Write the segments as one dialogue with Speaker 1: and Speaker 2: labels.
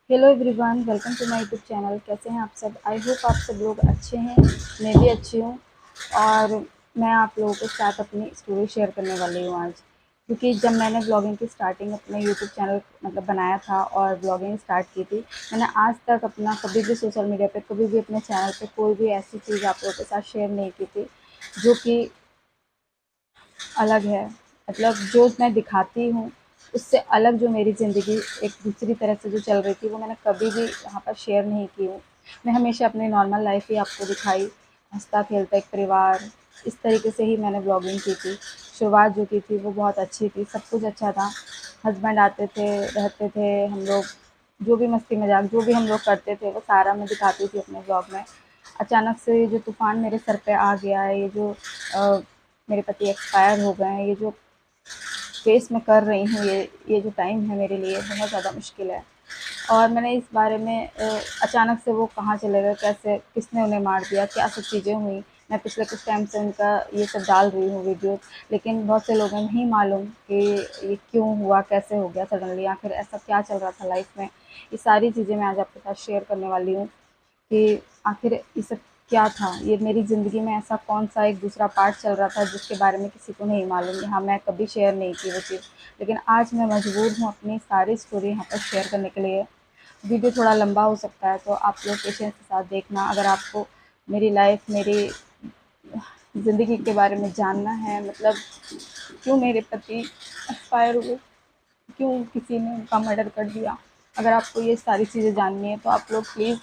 Speaker 1: Hello everyone, welcome to my YouTube channel. कैसे हैं आप सब? आई होप आप सब लोग अच्छे हैं। मैं भी अच्छी हूँ। और मैं आप लोगों के साथ अपनी स्टोरी शेयर करने वाली हूँ आज, क्योंकि जब मैंने ब्लॉगिंग की स्टार्टिंग अपने यूट्यूब चैनल मतलब बनाया था और ब्लॉगिंग स्टार्ट की थी, मैंने आज तक अपना कभी भी सोशल मीडिया पे, कभी भी अपने चैनल पे कोई भी ऐसी चीज़ आप लोगों के साथ शेयर नहीं की थी जो कि अलग है। मतलब जो मैं दिखाती हूँ उससे अलग जो मेरी ज़िंदगी एक दूसरी तरह से जो चल रही थी, वो मैंने कभी भी यहाँ पर शेयर नहीं की हूँ। मैं हमेशा अपनी नॉर्मल लाइफ ही आपको दिखाई, हँसता खेलता एक परिवार, इस तरीके से ही मैंने ब्लॉगिंग की थी। शुरुआत जो की थी वो बहुत अच्छी थी, सब कुछ अच्छा था। हस्बैंड आते थे, रहते थे हम लोग, जो भी मस्ती मज़ाक जो भी हम लोग करते थे वो सारा मैं दिखाती थी अपने ब्लॉग में। अचानक से ये जो तूफ़ान मेरे सर पे आ गया है, ये जो मेरे पति एक्सपायर हो गए हैं, ये जो फेस मैं कर रही हूँ, ये जो टाइम है मेरे लिए बहुत ज़्यादा मुश्किल है। और मैंने इस बारे में अचानक से वो कहाँ चले गए, कैसे, किसने उन्हें मार दिया, क्या सब चीज़ें हुई। मैं पिछले कुछ टाइम से उनका ये सब डाल रही हूँ वीडियो, लेकिन बहुत से लोगों को नहीं मालूम कि ये क्यों हुआ, कैसे हो गया सडनली, आखिर ऐसा क्या चल रहा था लाइफ में। ये सारी चीज़ें मैं आज आपके साथ शेयर करने वाली हूँ कि आखिर ये सब क्या था, ये मेरी ज़िंदगी में ऐसा कौन-सा एक दूसरा पार्ट चल रहा था जिसके बारे में किसी को नहीं मालूम। हाँ, मैं कभी शेयर नहीं की वो चीज़, लेकिन आज मैं मजबूर हूँ अपनी सारी स्टोरी यहाँ पर शेयर करने के लिए। वीडियो थोड़ा लंबा हो सकता है, तो आप लोग पेशेंस के साथ देखना। अगर आपको मेरी लाइफ़, मेरी ज़िंदगी के बारे में जानना है, मतलब क्यों मेरे पति एक्सपायर हुए, क्यों किसी ने उनका मर्डर कर दिया, अगर आपको ये सारी चीज़ें जाननी है तो आप लोग प्लीज़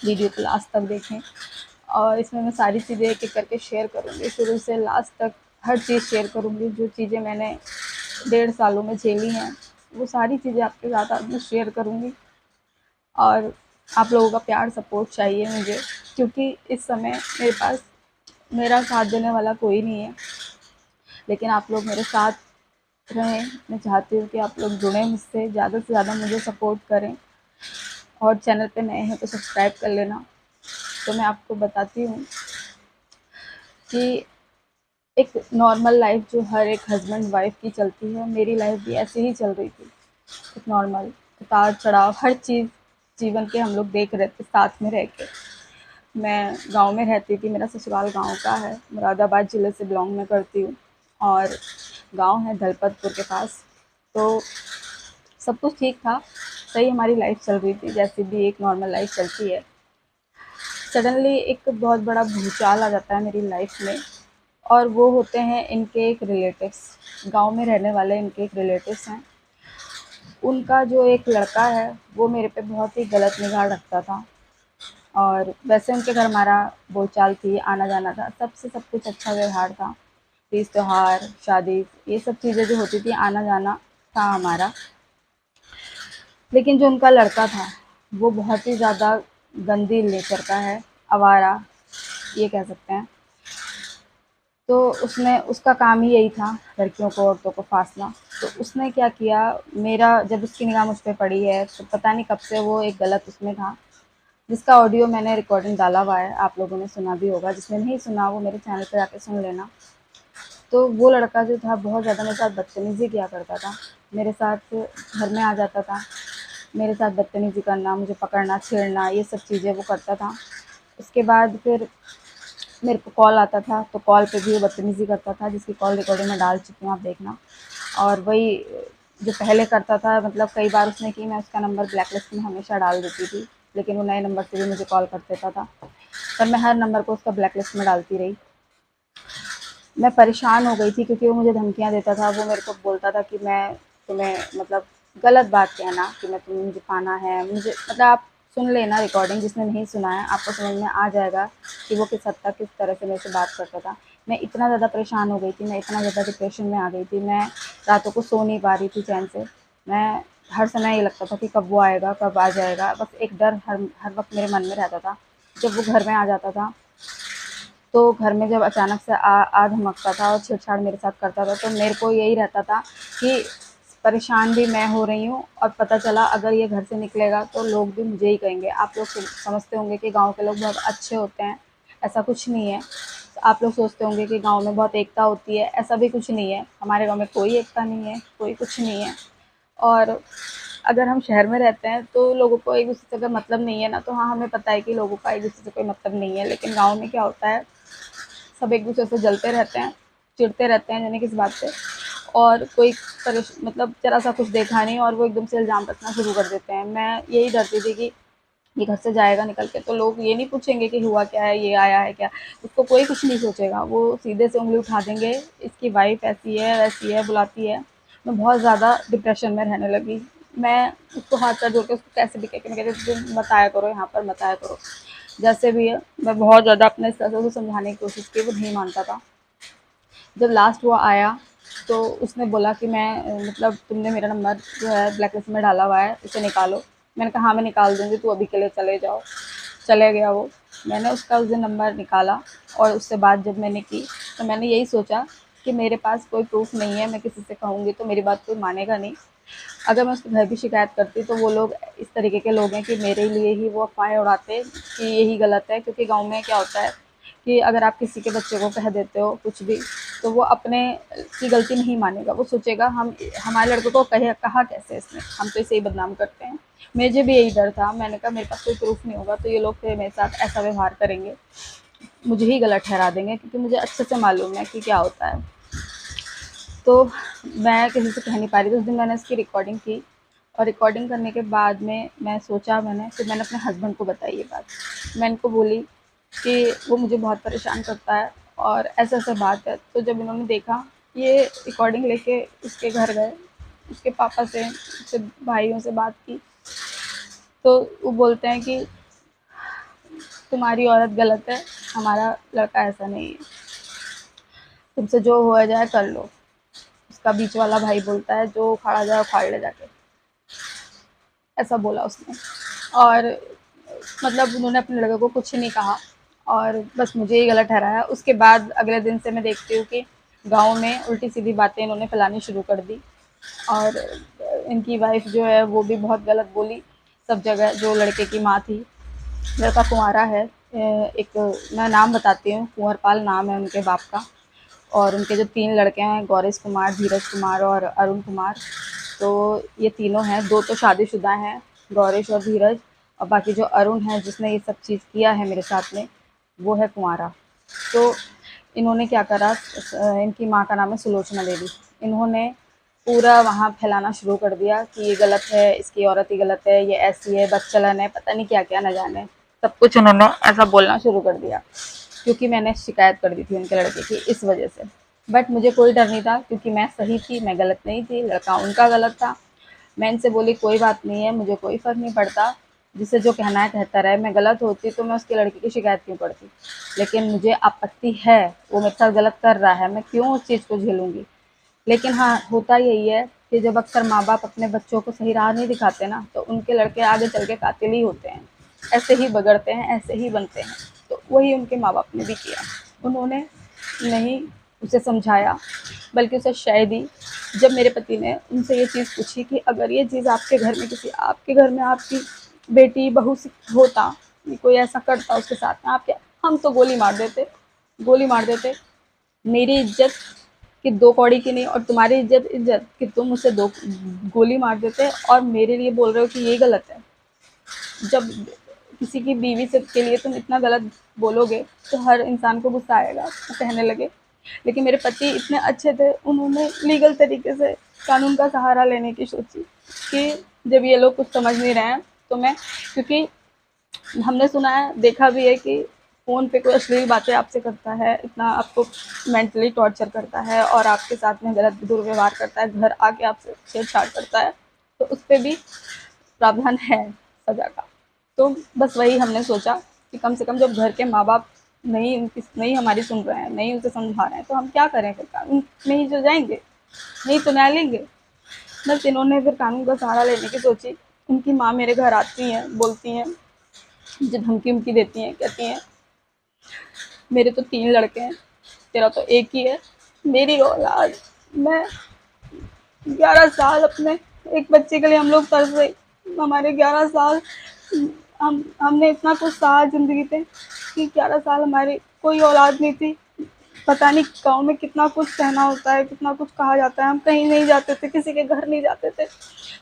Speaker 1: वीडियो को लास्ट तक देखें। और इसमें मैं सारी चीज़ें एक-एक करके शेयर करूँगी, शुरू से लास्ट तक हर चीज़ शेयर करूँगी। जो चीज़ें मैंने 1.5 सालों में झेली हैं, वो सारी चीज़ें आपके साथ आज मैं शेयर करूँगी। और आप लोगों का प्यार सपोर्ट चाहिए मुझे, क्योंकि इस समय मेरे पास मेरा साथ देने वाला कोई नहीं है, लेकिन आप लोग मेरे साथ रहें। मैं चाहती हूँ कि आप लोग जुड़ें मुझसे, ज़्यादा से ज़्यादा मुझे सपोर्ट करें। और चैनल पे नए हैं तो सब्सक्राइब कर लेना। तो मैं आपको बताती हूँ कि एक नॉर्मल लाइफ जो हर एक हस्बैंड वाइफ की चलती है, मेरी लाइफ भी ऐसे ही चल रही थी। एक नॉर्मल उतार चढ़ाव, हर चीज़ जीवन के हम लोग देख रहे थे साथ में रह के। मैं गांव में रहती थी, मेरा ससुराल गांव का है, मुरादाबाद ज़िले से बिलोंग मैं करती हूँ। और गांव है दलपतपुर के पास। तो सब कुछ ठीक था, सही हमारी लाइफ चल रही थी, जैसे भी एक नॉर्मल लाइफ चलती है। सडनली एक बहुत बड़ा भूचाल आ जाता है मेरी लाइफ में, और वो होते हैं इनके एक रिलेटिव्स, गांव में रहने वाले इनके एक रिलेटिव्स हैं। उनका जो एक लड़का है वो मेरे पे बहुत ही गलत निगाह रखता था। और वैसे उनके घर हमारा बोलचाल थी, आना जाना था, सबसे सब कुछ अच्छा व्यवहार था। तीज त्योहार, शादी, ये सब चीज़ें जो होती थी, आना जाना था हमारा। लेकिन जो उनका लड़का था वो बहुत ही ज़्यादा गंदी नेचर का है, आवारा ये कह सकते हैं। तो उसने, उसका काम ही यही था लड़कियों को, औरतों को फांसना। तो उसने क्या किया, मेरा जब उसकी निगाह मुझ पे पड़ी है तो पता नहीं कब से वो एक गलत उसमें था, जिसका ऑडियो मैंने रिकॉर्डिंग डाला हुआ है, आप लोगों ने सुना भी होगा। जिसने नहीं सुना वो मेरे चैनल पे जाके सुन लेना। तो वो लड़का जो था बहुत ज़्यादा मेरे साथ बदतमीज़ी किया करता था। मेरे साथ घर में आ जाता था, मेरे साथ बदतमीज़ी करना, मुझे पकड़ना, छेड़ना, ये सब चीज़ें वो करता था। उसके बाद फिर मेरे को कॉल आता था, तो कॉल पे भी वो बदतमीज़ी करता था, जिसकी कॉल रिकॉर्डिंग मैं डाल चुकी हूँ, आप देखना। और वही जो पहले करता था, मतलब कई बार उसने की, मैं उसका नंबर ब्लैक लिस्ट में हमेशा डाल देती थी, लेकिन वो नए नंबर से भी मुझे कॉल कर देता था। पर मैं हर नंबर को उसका ब्लैक लिस्ट में डालती रही। मैं परेशान हो गई थी क्योंकि वो मुझे धमकियाँ देता था। वो मेरे को बोलता था कि मैं तुम्हें, मतलब गलत बात कहना कि मैं, तुम्हें मुझे पाना है, मुझे, मतलब आप सुन लेना रिकॉर्डिंग, जिसने नहीं सुना है आपको समझ में आ जाएगा कि वो किस हद तक किस तरह से मेरे से बात करता था। मैं इतना ज़्यादा परेशान हो गई थी, मैं इतना ज़्यादा डिप्रेशन में आ गई थी, मैं रातों को सो नहीं पा रही थी चैन से। मैं हर समय ये लगता था कि कब वो आएगा, कब आ जाएगा, बस एक डर हर हर वक्त मेरे मन में रहता था। जब वो घर में आ जाता था, तो घर में जब अचानक से आ धमकता था और छेड़छाड़ मेरे साथ करता था, तो मेरे को यही रहता था कि परेशान भी मैं हो रही हूँ, और पता चला अगर ये घर से निकलेगा तो लोग भी मुझे ही कहेंगे। आप लोग समझते होंगे कि गांव के लोग बहुत अच्छे होते हैं, ऐसा कुछ नहीं है। आप लोग सोचते होंगे कि गांव में बहुत एकता होती है, ऐसा भी कुछ नहीं है। हमारे गांव में कोई एकता नहीं है, कोई कुछ नहीं है। और अगर हम शहर में रहते हैं तो लोगों को एक दूसरे से अगर मतलब नहीं है ना, तो हाँ हमें पता है कि लोगों का एक दूसरे से कोई मतलब नहीं है। लेकिन गाँव में क्या होता है, सब एक दूसरे से जलते रहते हैं, चिढ़ते रहते हैं जाने किस बात से, और कोई मतलब जरा सा कुछ देखा नहीं और वो एकदम से इल्ज़ाम रखना शुरू कर देते हैं। मैं यही डरती थी कि ये घर से जाएगा निकल के तो लोग ये नहीं पूछेंगे कि हुआ क्या है, ये आया है क्या, उसको कोई कुछ नहीं सोचेगा, वो सीधे से उंगली उठा देंगे, इसकी वाइफ ऐसी है वैसी है बुलाती है। मैं बहुत ज़्यादा डिप्रेशन में रहने लगी। मैं उसको हाथ पैर जोड़ के उसको कैसे भी कह के मैं कहती तुम बताया करो, यहाँ पर बताया करो जैसे भी है। मैं बहुत ज़्यादा अपने स्तर से उसको समझाने की कोशिश की, वो नहीं मानता था। जब लास्ट वो आया तो उसने बोला कि मैं मतलब तुमने मेरा नंबर जो है ब्लैक लिस्ट में डाला हुआ है, इसे निकालो। मैंने कहा हाँ मैं निकाल दूँगी, तू अभी के लिए चले जाओ। चले गया वो। मैंने उसका उस दिन नंबर निकाला और उससे बात जब मैंने की तो मैंने यही सोचा कि मेरे पास कोई प्रूफ़ नहीं है, मैं किसी से कहूँगी तो मेरी बात कोई मानेगा नहीं। अगर मैं उसके घर भी शिकायत करती तो वो लोग इस तरीके के लोग हैं कि मेरे लिए ही वो अफ़वाहें उड़ाते कि यही गलत है। क्योंकि गाँव में क्या होता है कि अगर आप किसी के बच्चे को कह देते हो कुछ भी, तो वो अपने की गलती नहीं मानेगा। वो सोचेगा हम हमारे लड़के को कहा कैसे इसने, हम तो इसे ही बदनाम करते हैं। मुझे भी यही डर था। मैंने कहा मेरे पास कोई प्रूफ़ नहीं होगा तो ये लोग फिर मेरे साथ ऐसा व्यवहार करेंगे, मुझे ही गलत ठहरा देंगे, क्योंकि मुझे अच्छे से मालूम है कि क्या होता है। तो मैं किसी से कह नहीं पा रही थी। उस दिन मैंने इसकी रिकॉर्डिंग की और रिकॉर्डिंग करने के बाद में मैं सोचा, फिर मैंने अपने हस्बैंड को बताई ये बात। मैं इनको बोली कि वो मुझे बहुत परेशान करता है और ऐसा-ऐसा बात है। तो जब इन्होंने देखा, ये रिकॉर्डिंग लेके उसके घर गए, उसके पापा से, उसके भाइयों से बात की, तो वो बोलते हैं कि तुम्हारी औरत गलत है, हमारा लड़का ऐसा नहीं है, तुमसे जो हो जाए कर लो। उसका बीच वाला भाई बोलता है जो उखाड़ा जाए उखाड़ ले जाके, ऐसा बोला उसने। और मतलब उन्होंने अपने लड़के को कुछ नहीं कहा और बस मुझे ही गलत ठहराया। उसके बाद अगले दिन से मैं देखती हूँ कि गाँव में उल्टी-सीधी बातें इन्होंने फैलानी शुरू कर दी और इनकी वाइफ़ जो है वो भी बहुत गलत बोली सब जगह। जो लड़के की माँ थी, लड़का कुँवारा है, एक मैं नाम बताती हूँ, कुँवरपाल नाम है उनके बाप का। और उनके जो 3 लड़के हैं, गौरेश कुमार, धीरज कुमार और अरुण कुमार, तो ये तीनों हैं। 2 तो शादीशुदा हैं, गौरेश और धीरज, और बाकी जो अरुण है जिसने ये सब चीज़ किया है मेरे साथ में, वो है कुँवारा। तो इन्होंने क्या करा, इनकी माँ का नाम है सुलोचना देवी। इन्होंने पूरा वहाँ फैलाना शुरू कर दिया कि ये गलत है, इसकी औरत ही गलत है, ये ऐसी है, बदचलन है, पता नहीं क्या-क्या न जाने। सब कुछ उन्होंने ऐसा बोलना शुरू कर दिया, क्योंकि मैंने शिकायत कर दी थी उनके लड़के की इस वजह से। बट मुझे कोई डर नहीं था क्योंकि मैं सही थी, मैं गलत नहीं थी, लड़का उनका गलत था। मैं इनसे बोली कोई बात नहीं है, मुझे कोई फ़र्क नहीं पड़ता, जिसे जो कहना है कहता रहे। मैं गलत होती तो मैं उसके लड़के की शिकायत क्यों करती? लेकिन मुझे आपत्ति है, वो मेरे साथ गलत कर रहा है, मैं क्यों उस चीज़ को झेलूँगी? लेकिन हाँ, होता यही है कि जब अक्सर माँ-बाप अपने बच्चों को सही राह नहीं दिखाते ना, तो उनके लड़के आगे चल के कातिल ही होते हैं। ऐसे ही बगड़ते हैं, ऐसे ही बनते हैं। तो वही उनके माँ-बाप ने भी किया। उन्होंने नहीं उसे समझाया, बल्कि उसे शय दी। जब मेरे पति ने उनसे ये चीज़ पूछी कि अगर ये चीज़ आपके घर में आपकी बेटी, बहू से होता, कोई ऐसा करता उसके साथ में, आप क्या, हम तो गोली मार देते। मेरी इज़्ज़त कि 2 कौड़ी की नहीं, और तुम्हारी इज़्ज़त कि तुम मुझसे 2 गोली मार देते और मेरे लिए बोल रहे हो कि ये गलत है। जब किसी की बीवी से के लिए तुम इतना गलत बोलोगे तो हर इंसान को गुस्सा आएगा, वो कहने लगे। लेकिन मेरे पति इतने अच्छे थे, उन्होंने लीगल तरीके से कानून का सहारा लेने की सोची कि जब ये लोग कुछ समझ नहीं रहे हैं तो मैं, क्योंकि हमने सुना है, देखा भी है कि फ़ोन पे कोई अश्लील बातें आपसे करता है, इतना आपको मेंटली टॉर्चर करता है और आपके साथ में गलत दुर्व्यवहार करता है, घर आके आपसे छेड़छाड़ करता है, तो उस पे भी प्रावधान है सज़ा का। तो बस वही हमने सोचा कि कम से कम जब घर के माँ-बाप नहीं हमारी सुन रहे हैं, नहीं उसे समझा रहे हैं, तो हम क्या करें फिर, कानून में ही तो जाएँगे, नहीं तो न्याय लेंगे। बस इन्होंने फिर कानून का सहारा लेने की सोची। उनकी माँ मेरे घर आती हैं, बोलती हैं, मुझे धमकी-वमकी देती हैं, कहती हैं मेरे तो 3 लड़के हैं, तेरा तो एक ही है। मेरी औलाद, मैं 11 साल अपने एक बच्चे के लिए हम लोग तरसे, हमारे 11 साल, हमने इतना कुछ सहा ज़िंदगी पे कि 11 साल हमारी कोई औलाद नहीं थी। पता नहीं गाँव में कितना कुछ सहना होता है, कितना कुछ कहा जाता है। हम कहीं नहीं जाते थे, किसी के घर नहीं जाते थे,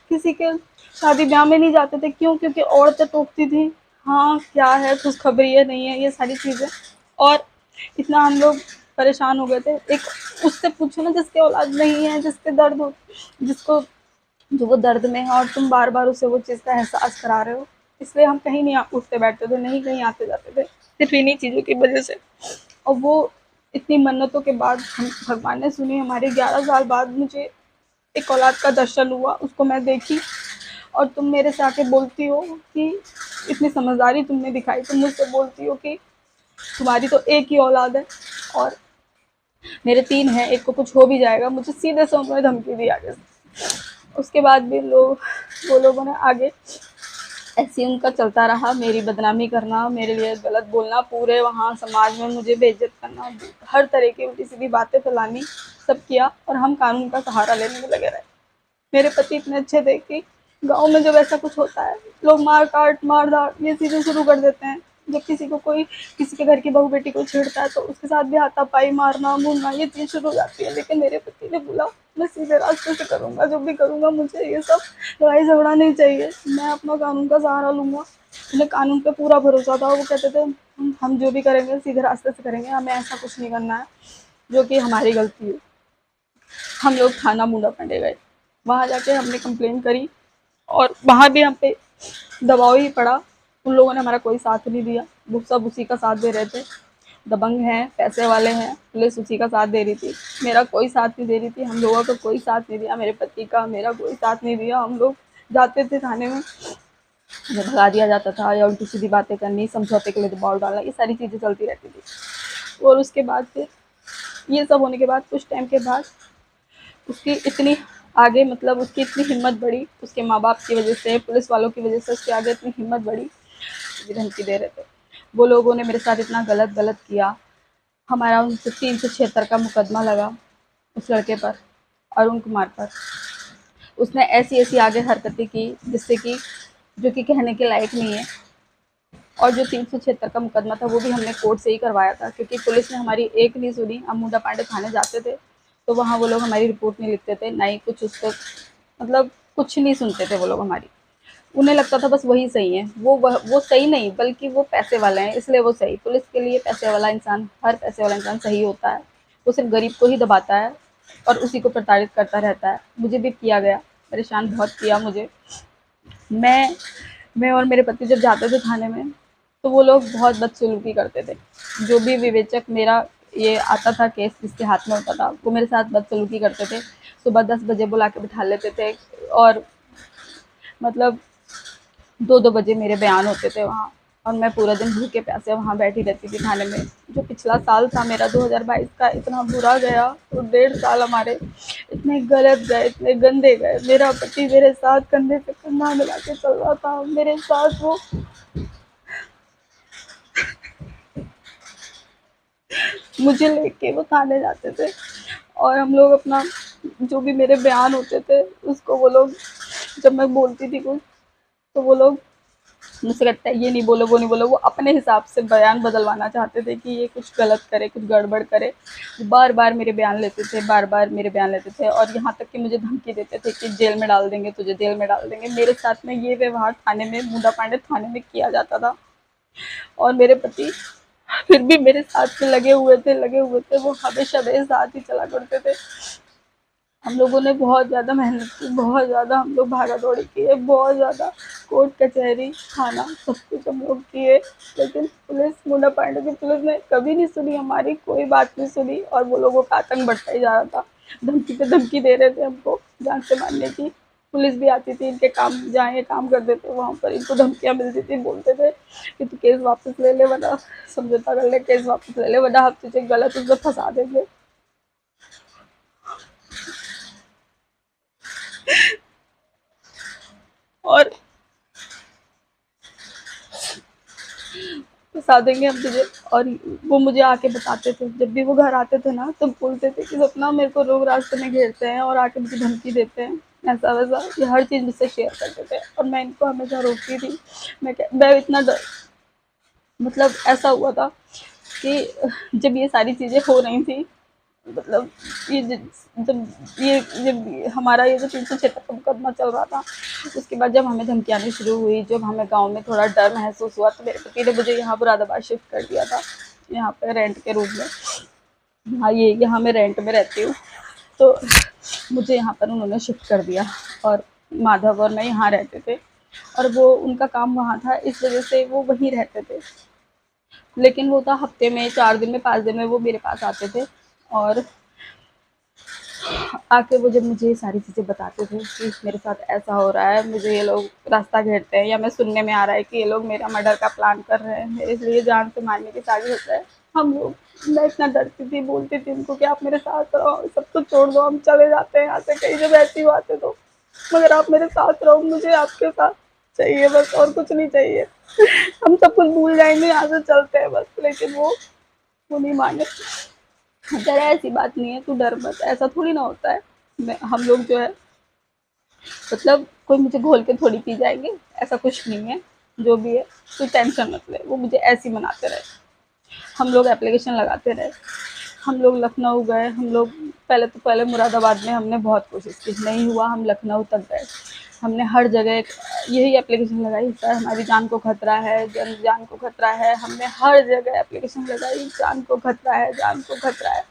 Speaker 1: किसी के शादी ब्याह में नहीं जाते थे, क्यों? क्योंकि औरतें टोकती थी, हाँ क्या है, खुशखबरी है, नहीं है, ये सारी चीज़ें। और इतना हम लोग परेशान हो गए थे। एक उससे पूछो ना जिसके औलाद नहीं है, जिसके दर्द हो, जिसको, जो वो दर्द में है और तुम बार बार उसे वो चीज़ का एहसास करा रहे हो। इसलिए हम कहीं नहीं उठते बैठते थे, नहीं कहीं आते जाते थे, सिर्फ इन्हीं चीज़ों की वजह से। और वो इतनी मन्नतों के बाद हम, भगवान ने सुनी हमारे। 11 साल बाद मुझे एक औलाद का दर्शन हुआ, उसको मैं देखी। और तुम मेरे से आके बोलती हो कि इतनी समझदारी तुमने दिखाई, तुम मुझसे बोलती हो कि तुम्हारी तो एक ही औलाद है और मेरे 3 हैं, एक को कुछ हो भी जाएगा। मुझे सीधे से उन्होंने धमकी दी आगे से। उसके बाद भी वो लोगों ने आगे ऐसे ही उनका चलता रहा, मेरी बदनामी करना, मेरे लिए गलत बोलना, पूरे वहाँ समाज में मुझे बेइज्जत करना, हर तरह की उल्टी सीधी बातें फैलानी, सब किया। और हम कानून का सहारा लेने में लगे रहे। मेरे पति इतने अच्छे थे कि गाँव में जब ऐसा कुछ होता है, लोग मार काट, मार धाड़ ये चीज़ें शुरू कर देते हैं। जब किसी को कोई किसी के घर की बहू बेटी को छेड़ता है तो उसके साथ भी हाथापाई, मारना मूरना, ये चीज़ शुरू हो जाती है। लेकिन मेरे पति ने बोला मैं सीधे रास्ते से करूँगा, जो भी करूँगा, मुझे ये सब लड़ाई झगड़ा नहीं चाहिए, मैं अपना कानून का सहारा लूँगा। उन्हें कानून पे पूरा भरोसा था। वो कहते थे हम जो भी करेंगे सीधे रास्ते से करेंगे, हमें ऐसा कुछ नहीं करना है जो कि हमारी गलती है। हम लोग थाना मुंडा पंडे गए, वहाँ जाके हमने कंप्लेन करी और वहाँ भी हम पे दबाव ही पड़ा। उन लोगों ने हमारा कोई साथ नहीं दिया, वो सब उसी का साथ दे रहे थे। दबंग हैं, पैसे वाले हैं, पुलिस उसी का साथ दे रही थी, मेरा कोई साथ नहीं दे रही थी। हम लोगों का कोई साथ नहीं दिया, मेरे पति का, मेरा कोई साथ नहीं दिया। हम लोग जाते थे थाने में, हमें भगा दिया जाता था या उल्टी सीधी बातें करनी, समझौते के लिए दबाव डालना, ये सारी चीज़ें चलती रहती थी। और उसके बाद फिर ये सब होने के बाद कुछ टाइम के बाद उसकी इतनी आगे, मतलब उसकी इतनी हिम्मत बढ़ी, उसके माँ बाप की वजह से, पुलिस वालों की वजह से उसके आगे इतनी हिम्मत बढ़ी, मुझे धमकी दे रहे थे। वो लोगों ने मेरे साथ इतना गलत गलत किया। हमारा उनसे 376 का मुकदमा लगा उस लड़के पर, अरुण कुमार पर। उसने ऐसी ऐसी आगे हरकतें की जिससे कि जो कि कहने के लायक नहीं है। और जो 376 का मुकदमा था वो भी हमने कोर्ट से ही करवाया था, क्योंकि पुलिस ने हमारी एक नहीं सुनी। हम मुंडा पांडे थाने जाते थे तो वहाँ वो लोग हमारी रिपोर्ट नहीं लिखते थे, ना ही कुछ उस पर, मतलब कुछ नहीं सुनते थे वो लोग हमारी। उन्हें लगता था बस वही सही है। वो सही नहीं, बल्कि वो पैसे वाले हैं इसलिए वो सही। पुलिस के लिए पैसे वाला इंसान, हर पैसे वाला इंसान सही होता है। वो सिर्फ गरीब को ही दबाता है और उसी को प्रताड़ित करता रहता है। मुझे भी किया गया, परेशान बहुत किया मुझे। मैं मैं और मेरे पति जब जाते थे थाने में तो वो लोग बहुत बदसलूकी करते थे। जो भी विवेचक मेरा ये आता था केस जिसके हाथ में होता था, वो मेरे साथ बदसलूकी करते थे। सुबह 10 बजे बुला के बिठा लेते थे और मतलब 2-2 बजे मेरे बयान होते थे वहाँ। और मैं पूरा दिन भूखे प्यासे वहाँ बैठी रहती थी थाने में। जो पिछला साल था मेरा 2022 का, इतना बुरा गया। तो 1.5 साल हमारे इतने गलत गए, इतने गंदे गए। मेरा पति मेरे साथ कंधे से कंधा मिला के चल रहा था, मेरे साथ वो मुझे लेके वो थाने जाते थे। और हम लोग अपना जो भी मेरे बयान होते थे उसको वो लोग, जब मैं बोलती थी कुछ तो वो लोग मुझसे कहते हैं ये नहीं बोलो, वो नहीं बोलो। वो अपने हिसाब से बयान बदलवाना चाहते थे कि ये कुछ गलत करे, कुछ गड़बड़ करे। बार बार मेरे बयान लेते थे, बार बार मेरे बयान लेते थे और यहाँ तक कि मुझे धमकी देते थे कि जेल में डाल देंगे तुझे, जेल में डाल देंगे। मेरे साथ में ये व्यवहार थाने में, मुंडा पांडे थाने में किया जाता था। और मेरे पति फिर भी मेरे साथ में लगे हुए थे। वो हमेशा मेरे साथ ही चला करते थे। हम लोगों ने बहुत ज़्यादा मेहनत की, बहुत ज़्यादा हम लोग भागा दौड़ी किए, बहुत ज़्यादा कोर्ट कचहरी थाना सब कुछ हम लोग किए। लेकिन पुलिस, मुंडा पांडे की पुलिस ने कभी नहीं सुनी हमारी, कोई बात नहीं सुनी। और वो लोगों का आतंक बढ़ता ही जा रहा था। धमकी पे धमकी दे रहे थे हमको जान से मारने की। पुलिस भी आती थी, इनके काम जहाँ ये काम करते थे वहाँ पर इनको धमकियाँ मिलती थी। बोलते थे कि तू केस वापस ले ले, वरना समझौता कर ले, केस वापस ले ले, वरना हम तुझे गलत उसमें फंसा देंगे। और फँसा देंगे हम तुझे। और वो मुझे आके बताते थे, जब भी वो घर आते थे ना तो बोलते थे कि सपना मेरे को लोग रास्ते में घेरते हैं और आके मुझे धमकी देते हैं, ऐसा वैसा। ये हर चीज़ मुझसे शेयर करते थे और मैं इनको हमेशा रोकती थी। मैं इतना डर, मतलब ऐसा हुआ था कि जब ये सारी चीज़ें हो रही थी मतलब ये जब हमारा ये जो 376 का मुकदमा चल रहा था, उसके बाद जब हमें धमकी आनी शुरू हुई, जब हमें गाँव में थोड़ा डर महसूस हुआ, तो मेरे पति ने मुझे यहाँ मुरादाबाद शिफ्ट कर दिया था, यहाँ पे रेंट के रूम में। हाँ, ये यहाँ मैं रेंट में रहती हूँ, तो मुझे यहाँ पर उन्होंने शिफ्ट कर दिया, और माधव और मैं यहाँ रहते थे, और वो उनका काम वहाँ था, इस वजह से वो वहीं रहते थे। लेकिन वो था हफ्ते में 4 दिन में 5 दिन में वो मेरे पास आते थे, और आके वो जब मुझे ये सारी चीज़ें बताते थे कि मेरे साथ ऐसा हो रहा है, मुझे ये लोग रास्ता घेरते हैं, या मैं सुनने में आ रहा है कि ये लोग मेरा मर्डर का प्लान कर रहे हैं, मेरे लिए जान से मारने की साजिश है। हम लोग मैं इतना डरती थी, बोलती थी उनको कि आप मेरे साथ रहो, सब कुछ छोड़ दो, हम चले जाते हैं यहाँ से कहीं, जब ऐसी बातें तो, मगर आप मेरे साथ रहो, मुझे आपके साथ चाहिए बस, और कुछ नहीं चाहिए। हम सब कुछ भूल जाएंगे, यहाँ से चलते हैं बस। लेकिन वो नहीं माने। तेरा ऐसी बात नहीं है, तू डर मत, ऐसा थोड़ी ना होता है। हम लोग जो है, मतलब कोई मुझे घोल के थोड़ी पी जाएंगे, ऐसा कुछ नहीं है। जो भी है तू टेंशन मत ले, वो मुझे ऐसे ही मनाते रहे। हम लोग एप्लीकेशन लगाते रहे, हम लोग लखनऊ गए, हम लोग पहले मुरादाबाद में हमने बहुत कोशिश की, नहीं हुआ, हम लखनऊ तक गए। हमने हर जगह यही एप्लीकेशन लगाई, सर हमारी जान को खतरा है, जान को खतरा है। हमने हर जगह एप्लीकेशन लगाई, जान को खतरा है, जान को खतरा है।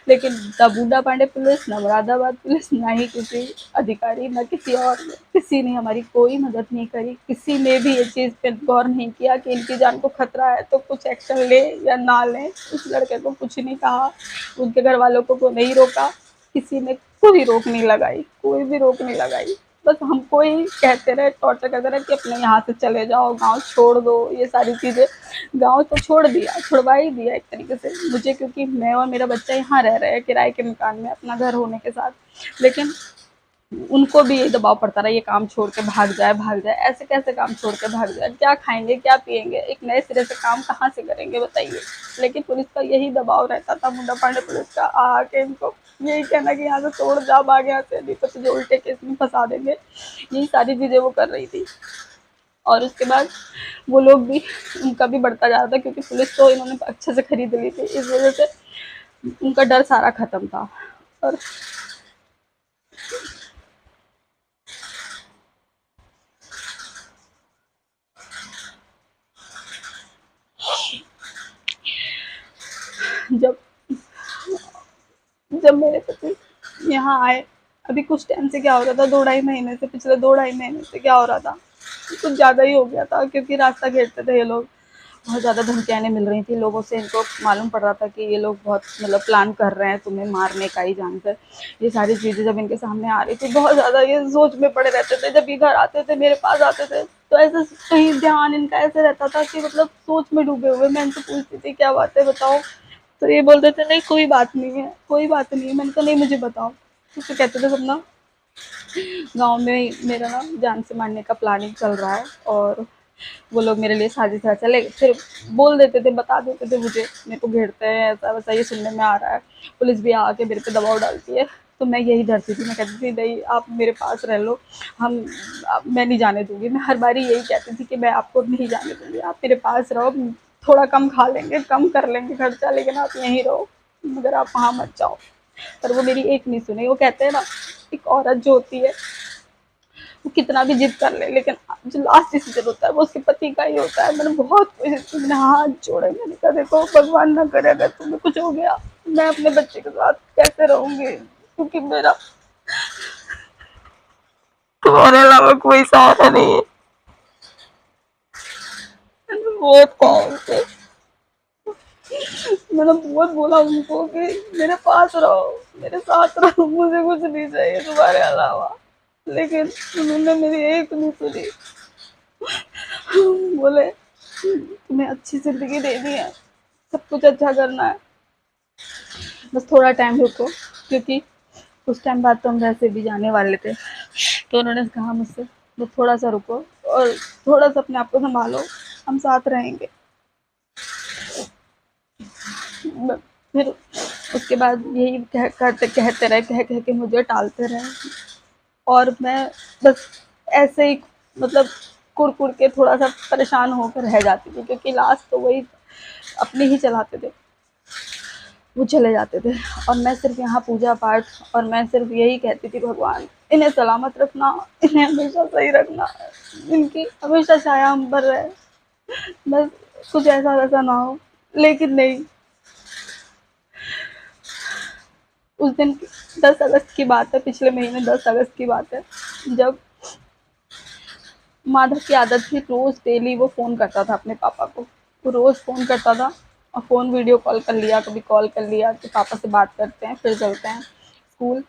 Speaker 1: लेकिन ना बूढ़ा पांडे पुलिस, ना मुरादाबाद पुलिस, ना ही किसी अधिकारी, ना किसी और ने, किसी ने हमारी कोई मदद नहीं करी। किसी ने भी ये चीज़ पे गौर नहीं किया कि इनकी जान को खतरा है तो कुछ एक्शन ले या ना ले। उस लड़के को कुछ नहीं कहा, उनके घर वालों को नहीं रोका, किसी ने कोई रोक नहीं लगाई, कोई भी रोक नहीं लगाई। बस हमको ही कहते रहे, टॉर्चर करते रहे कि अपने यहाँ से चले जाओ, गाँव छोड़ दो, ये सारी चीज़ें। गाँव तो छोड़ दिया, छुड़वा ही दिया एक तरीके से मुझे, क्योंकि मैं और मेरा बच्चा यहाँ रह रहे हैं किराए के मकान में अपना घर होने के साथ। लेकिन उनको भी ये दबाव पड़ता रहा, ये काम छोड़ के भाग जाए, ऐसे कैसे काम छोड़ के भाग जाए, क्या खाएंगे, क्या पिएंगे, एक नए सिरे से काम कहाँ से करेंगे बताइए। लेकिन पुलिस का यही दबाव रहता था, मुंडा पांडे पुलिस का आके इनको यही कहना कि यहाँ से तोड़ जा, भाग यहाँ से, नहीं तो तुझे उल्टे केस में फंसा देंगे। यही सारी चीज़ें वो कर रही थी। और उसके बाद वो लोग भी, उनका भी बढ़ता जा रहा था, क्योंकि पुलिस तो इन्होंने अच्छे से खरीद ली थी, इस वजह से उनका डर सारा खत्म था। और जब जब मेरे पति यहाँ आए, अभी कुछ टाइम से क्या हो रहा था, 2 ढाई महीने से, पिछले 2 ढाई महीने से क्या हो रहा था, कुछ ज़्यादा ही हो गया था, क्योंकि रास्ता घेरते थे ये लोग। बहुत ज़्यादा धमकियाँ मिल रही थी लोगों से, इनको मालूम पड़ रहा था कि ये लोग बहुत मतलब प्लान कर रहे हैं तुम्हें मारने का ही जानकर। ये सारी चीज़ें जब इनके सामने आ रही थी, बहुत ज़्यादा ये सोच में पड़े रहते थे। जब ये घर आते थे, मेरे पास आते थे, तो ऐसे कहीं ध्यान इनका ऐसे रहता था कि मतलब सोच में डूबे हुए। मैं इनसे पूछती थी क्या बात है बताओ, तो ये बोलते थे नहीं कोई बात नहीं है, कोई बात नहीं है। मैंने कहा नहीं मुझे बताओ। तो कहते थे सब ना, गाँव में मेरा ना जान से मारने का प्लानिंग चल रहा है, और वो लोग मेरे लिए साजिश रचा। चले फिर बोल देते थे, बता देते थे मुझे, मेरे को घेरते हैं, ऐसा वैसा ये सुनने में आ रहा है, पुलिस भी आके मेरे पे दबाव डालती है। तो मैं यही डरती थी, मैं कहती थी नहीं आप मेरे पास रह लो, मैं नहीं जाने दूंगी। मैं हर बारी यही कहती थी कि मैं आपको नहीं जाने दूंगी, आप मेरे पास रहो, थोड़ा कम खा लेंगे, कम कर लेंगे खर्चा, लेकिन आप यहीं रहो, मगर आप वहाँ मत जाओ। पर वो मेरी एक नहीं सुनी। वो कहते हैं ना, एक औरत जो होती है वो कितना भी जिद कर ले, लेकिन जो लास्ट डिसीजन होता है वो उसके पति का ही होता है। मैंने बहुत कोशिश की, मैंने हाथ जोड़े, मैंने कहा देखो भगवान ना करे अगर तुम्हें कुछ हो गया, मैं अपने बच्चे के साथ कैसे रहूंगी, क्योंकि मेरा तुम्हारे अलावा कोई सहारा नहीं है। मैंने बहुत कहा उनसे, मैंने बहुत बोला उनको कि मेरे पास रहो, मेरे साथ रहो, मुझे कुछ नहीं चाहिए तुम्हारे अलावा। लेकिन उन्होंने मेरी एक नहीं सुनी। बोले तुम्हें अच्छी जिंदगी देनी है, सब कुछ अच्छा करना है, बस थोड़ा टाइम रुको, क्योंकि कुछ टाइम बाद तो हम वैसे भी जाने वाले थे। तो उन्होंने कहा मुझसे बस थोड़ा सा रुको, और थोड़ा सा अपने आप को संभालो, हम साथ रहेंगे। फिर उसके बाद यही कहते रहे, कह के मुझे टालते रहे, और मैं बस ऐसे ही मतलब कुड़ के थोड़ा सा परेशान होकर रह जाती थी, क्योंकि लास्ट तो वही अपने ही चलाते थे। वो चले जाते थे और मैं सिर्फ यहाँ पूजा पाठ और मैं सिर्फ यही कहती थी, भगवान इन्हें सलामत रखना, इन्हें हमेशा सही रखना, इनकी हमेशा छाया हम पर रहे, बस कुछ ऐसा वैसा ना हो। लेकिन नहीं, उस दिन 10 अगस्त की बात है, पिछले महीने 10 अगस्त की बात है, जब माधव की आदत थी रोज डेली वो फ़ोन करता था अपने पापा को, वो रोज़ फ़ोन करता था और फ़ोन वीडियो कॉल कर लिया, कभी कॉल कर लिया कि पापा से बात करते हैं फिर चलते हैं स्कूल।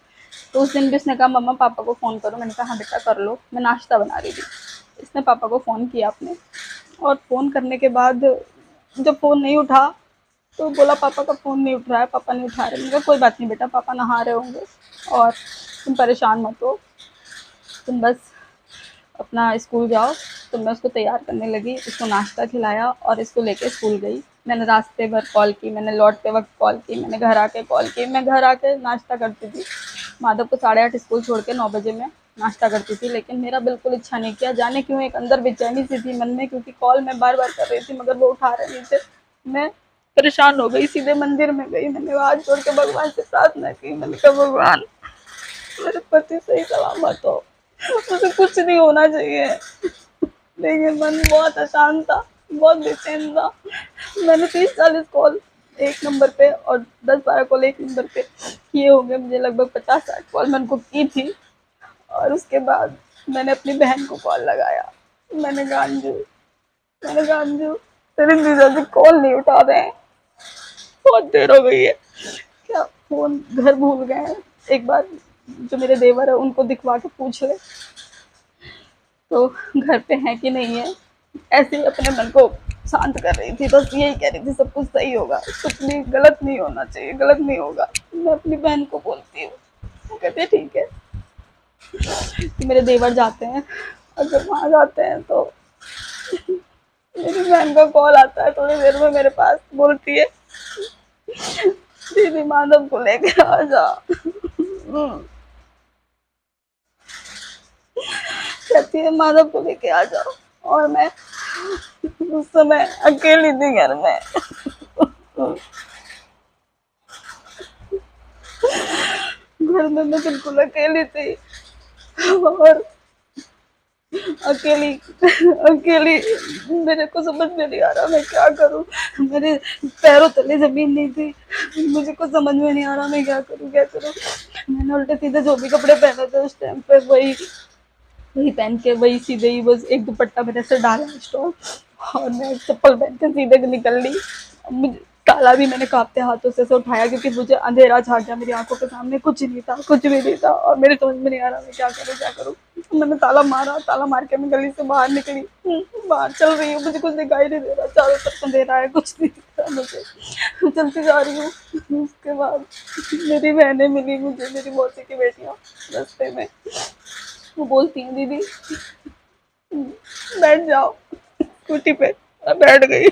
Speaker 1: तो उस दिन भी उसने कहा मम्मा पापा को फ़ोन करो, मैंने कहा हाँ बेटा कर लो, मैं नाश्ता बना रही थी। इसने पापा को फ़ोन किया अपने, और फ़ोन करने के बाद जब फ़ोन नहीं उठा तो बोला पापा का फ़ोन नहीं उठ रहा है, पापा नहीं उठा रहे। मैंने कहा कोई बात नहीं बेटा, पापा नहा रहे होंगे और तुम परेशान मत हो, तुम बस अपना स्कूल जाओ। तो मैं उसको तैयार करने लगी, उसको नाश्ता खिलाया और इसको लेके स्कूल गई। मैंने रास्ते भर कॉल की, मैंने लौटते वक्त कॉल की, मैंने घर आके कॉल की। मैं घर आके नाश्ता करती थी, माधव को 8:30 स्कूल छोड़ के 9 बजे मैं नाश्ता करती थी, लेकिन मेरा बिल्कुल इच्छा नहीं किया। जाने क्यों एक अंदर बेचैनी सी थी मन में, क्योंकि कॉल मैं बार बार कर रही थी मगर वो उठा रहे नहीं थे। मैं परेशान हो गई, सीधे मंदिर में गई, मैंने हाथ जोड़ के भगवान से प्रार्थना की। मैंने कहा भगवान मेरे पति सही सलामत हो, मुझे कुछ नहीं होना चाहिए। लेकिन मन बहुत अशांत था, बहुत बेचैन था। मैंने 30-40 कॉल एक नंबर पे और 10-12 कॉल एक नंबर पे किए होंगे, मुझे लगभग 50-60 कॉल मैंने उनको की थी। और उसके बाद मैंने अपनी बहन को कॉल लगाया, मैंने कहा अंजू, मैंने कहा अंजू तेरे जीजा जी कॉल नहीं उठा रहे हैं, बहुत देर हो गई है, क्या फोन घर भूल गए हैं, एक बार जो मेरे देवर है उनको दिखवा के पूछ ले तो घर पे है कि नहीं है। ऐसे ही अपने मन को शांत कर रही थी, बस यही कह रही थी सब कुछ सही होगा, कुछ भी गलत नहीं होना चाहिए, गलत नहीं होगा। मैं अपनी बहन को बोलती हूँ, वो कहते ठीक है। कि मेरे देवर जाते हैं और जब वहाँ जाते हैं तो मेरी बहन का कॉल आता है थोड़ी देर में मेरे पास, बोलती है दीदी माधव को लेके आ जा। कहती है माधव को लेके आ जाओ, और मैं उस समय अकेली थी घर में। घर में मैं बिल्कुल अकेली थी और अकेली अकेली मेरे को समझ में नहीं आ रहा मैं क्या करूं। मेरे पैरों तले जमीन नहीं थी, मुझे कुछ समझ में नहीं आ रहा मैं क्या करूं क्या करूं। मैंने उल्टे सीधे जो भी कपड़े पहने थे उस टाइम पे वही वही पहन के, वही सीधे ही बस एक दुपट्टा मेरे से डाला स्टॉल और मैं चप्पल पहन के सीधे निकल ली। मुझे ताला भी मैंने कांपते हाथों से उठाया क्योंकि मुझे अंधेरा छा गया, मेरी आंखों के सामने कुछ नहीं था, कुछ भी नहीं था और मेरे समझ में नहीं आ रहा मैं क्या करूँ क्या करूँ। मैंने ताला मारा, ताला मार के मैं गली से बाहर निकली, बाहर चल रही हूँ, मुझे कुछ दिखाई नहीं दे रहा, चारों तरफ अंधेरा है, कुछ नहीं दिख रहा मुझे, मैं चलती जा रही हूँ। उसके बाद मेरी बहनें मिली मुझे, मेरी मौसी की बेटियाँ रास्ते में, वो बोलती हैं दीदी बैठ जाओ स्कूटी पे, मैं बैठ गई।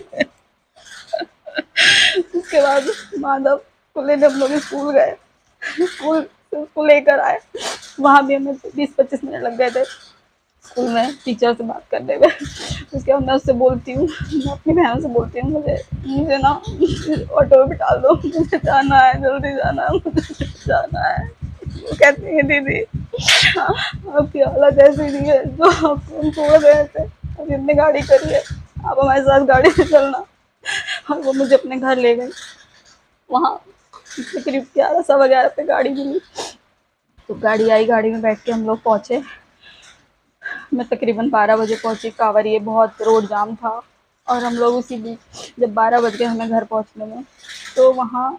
Speaker 1: उसके बाद माधव को लेने हम लोग स्कूल गए, स्कूल से उसको लेकर आए, वहाँ भी हमें 20-25 मिनट लग गए थे स्कूल में टीचर से बात करने में। उसके बाद मैं उससे बोलती हूँ, मैं अपनी बहन से बोलती हूँ मुझे मुझे ना ऑटो में बिठा दो, मुझे जाना है, जल्दी जाना है, मुझे जाना है। वो कहती है दीदी आपकी हालत ऐसी नहीं है जो आपको हम छोड़ गए थे, अभी हमने गाड़ी करी है, आप हमारे साथ गाड़ी से चलना। और वो मुझे अपने घर ले गई, वहाँ करीब 11 सवा 11 पे गाड़ी मिली, तो गाड़ी आई, गाड़ी में बैठ के हम लोग पहुँचे। मैं तकरीबन 12 बजे पहुँची, कांवरिए बहुत रोड जाम था और हम लोग उसी बीच जब 12 बज गए हमें घर पहुँचने में, तो वहाँ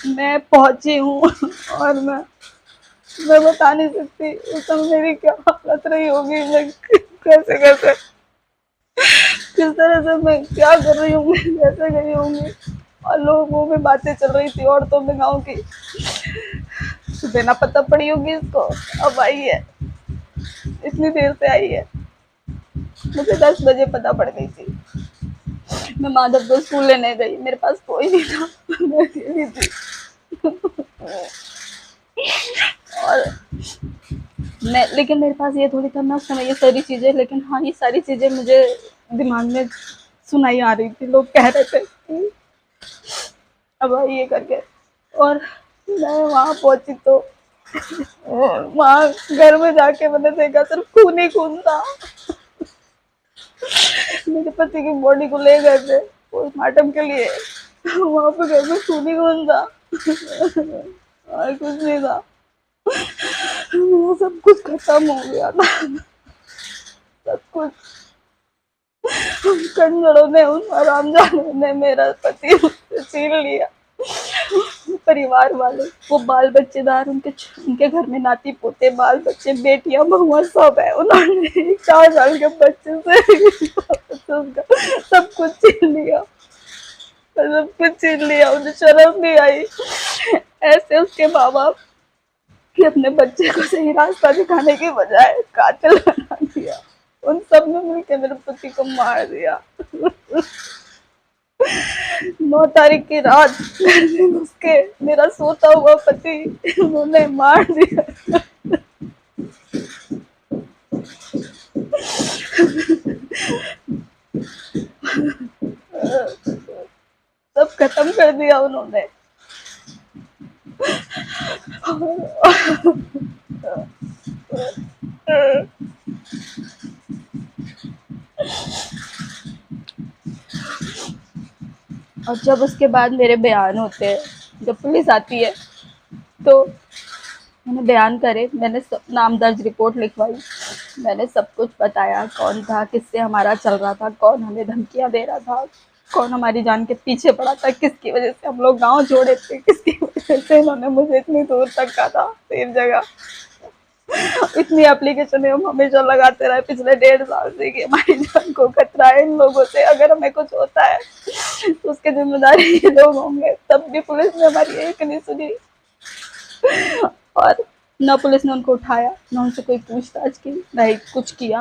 Speaker 1: मैं पहुँची हूँ और मैं बता नहीं सकती उस समय मेरी क्या हालत रही होगी, मैं कैसे कैसे किस तरह से मैं क्या कर रही हूँ, कैसे गई होंगी। और लोगों में बातें चल रही थी औरतों में गाँव की, सुबह ना पता पड़ी होगी इसको, अब आई है, इतनी देर से आई है, मुझे 10 बजे पता पड़ गई थी। मैं माधव को स्कूल लेने गई, मेरे पास कोई नहीं था, मैं अकेली थी। और मैं, लेकिन मेरे पास ये थोड़ी था मैं उस समय ये सारी चीज़ें, लेकिन हाँ ये सारी चीज़ें मुझे दिमाग में सुनाई आ रही थी, लोग कह रहे थे अब ये करके, और मैं वहाँ पहुंची तो वहाँ घर में जाके मैंने देखा सिर्फ खून ही खून था। मेरे पति की बॉडी को ले गए थे पोस्टमार्टम के लिए, वहाँ पे घर में खून ही खून था और कुछ नहीं था। मेरा सब कुछ खत्म हो गया था, सब कुछ। कंजरों ने, उन हरामजादों ने मेरा पति मुझसे छीन लिया। परिवार वाले, वो बाल बच्चेदार, उनके घर में नाती पोते, बाल बच्चे, बेटियां बहुआ सब है। उन्होंने 4 साल के बच्चे से उसका सब कुछ छीन लिया, सब कुछ छीन लिया। उन्हें शर्म नहीं आई ऐसे उसके माँ बाप कि अपने बच्चे को सही रास्ता दिखाने की बजाय कातिल बना दिया। उन सब ने मिलकर मेरे पति को मार दिया। 9 तारीख की रात घर में घुस के मेरा सोता हुआ पति उन्होंने मार दिया। सब खत्म कर दिया उन्होंने। और जब उसके बाद मेरे बयान होते हैं, जब पुलिस आती है तो मैंने बयान करे, मैंने सब नाम दर्ज रिपोर्ट लिखवाई, मैंने सब कुछ बताया, कौन था, किससे हमारा चल रहा था, कौन हमें धमकियां दे रहा था, कौन हमारी जान के पीछे पड़ा था, किसकी वजह से हम लोग गांव छोड़े थे, किसकी वजह से इन्होंने मुझे इतनी दूर तक का था, सेफ जगह। इतनी एप्लीकेशन हम हमेशा लगाते रहे पिछले 1.5 साल से कि हमारी जान को खतरा है इन लोगों से, अगर हमें कुछ होता है तो उसके जिम्मेदारी ये लोग होंगे। तब भी पुलिस ने हमारी एक नहीं सुनी, और न पुलिस ने उनको उठाया, न उनसे कोई पूछताछ की, न ही कुछ किया।